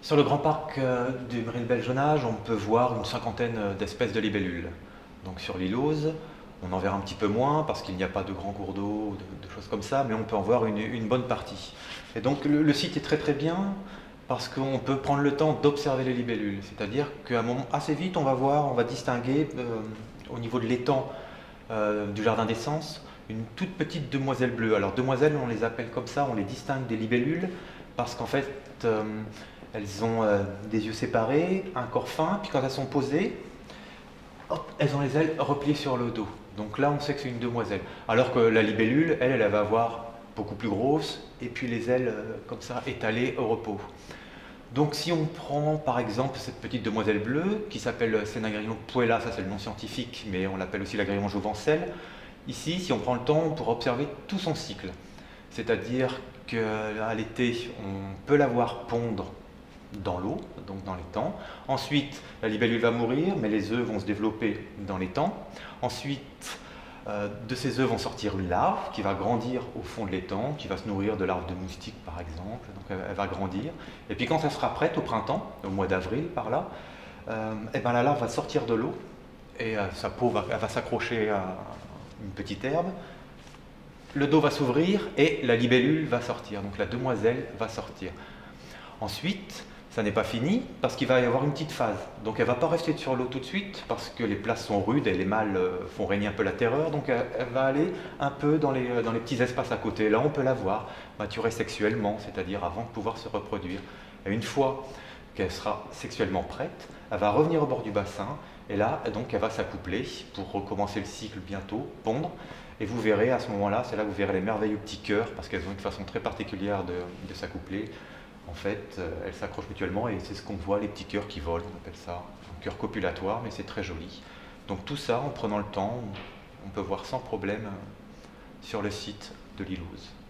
Sur le grand parc du Méril-Belgenage, on peut voir une cinquantaine d'espèces de libellules. Donc sur l'île Aux, on en verra un petit peu moins parce qu'il n'y a pas de grands cours d'eau, de choses comme ça, mais on peut en voir une bonne partie. Et donc le site est très très bien parce qu'on peut prendre le temps d'observer les libellules. C'est-à-dire qu'à un moment assez vite, on va voir, on va distinguer au niveau de l'étang du jardin d'essence une toute petite demoiselle bleue. Alors demoiselles, on les appelle comme ça, on les distingue des libellules parce qu'en fait, elles ont des yeux séparés, un corps fin, puis quand elles sont posées, hop, elles ont les ailes repliées sur le dos. Donc là, on sait que c'est une demoiselle. Alors que la libellule, elle va avoir beaucoup plus grosse, et puis les ailes comme ça étalées au repos. Donc si on prend par exemple cette petite demoiselle bleue, qui s'appelle Cénagrillon puella, ça c'est le nom scientifique, mais on l'appelle aussi l'agrillon jouvencel, ici, si on prend le temps, on pourra observer tout son cycle. C'est-à-dire qu'à l'été, on peut la voir pondre dans l'eau, donc dans l'étang. Ensuite, la libellule va mourir, mais les œufs vont se développer dans l'étang. Ensuite, de ces œufs vont sortir une larve qui va grandir au fond de l'étang, qui va se nourrir de larves de moustiques par exemple, donc elle va grandir. Et puis quand elle sera prête au printemps, au mois d'avril par là, et ben la larve va sortir de l'eau et sa peau va s'accrocher à une petite herbe. Le dos va s'ouvrir et la libellule va sortir, donc la demoiselle va sortir. Ensuite, ça n'est pas fini parce qu'il va y avoir une petite phase. Donc elle ne va pas rester sur l'eau tout de suite parce que les places sont rudes et les mâles font régner un peu la terreur. Donc elle va aller un peu dans les petits espaces à côté. Là, on peut la voir maturer sexuellement, c'est-à-dire avant de pouvoir se reproduire. Et une fois qu'elle sera sexuellement prête, elle va revenir au bord du bassin et là, donc, elle va s'accoupler pour recommencer le cycle bientôt, pondre. Et vous verrez à ce moment-là, c'est là que vous verrez les merveilleux petits cœurs parce qu'elles ont une façon très particulière de s'accoupler. En fait, elles s'accrochent mutuellement et c'est ce qu'on voit, les petits cœurs qui volent, on appelle ça un cœur copulatoire, mais c'est très joli. Donc tout ça, en prenant le temps, on peut voir sans problème sur le site de l'île Aux.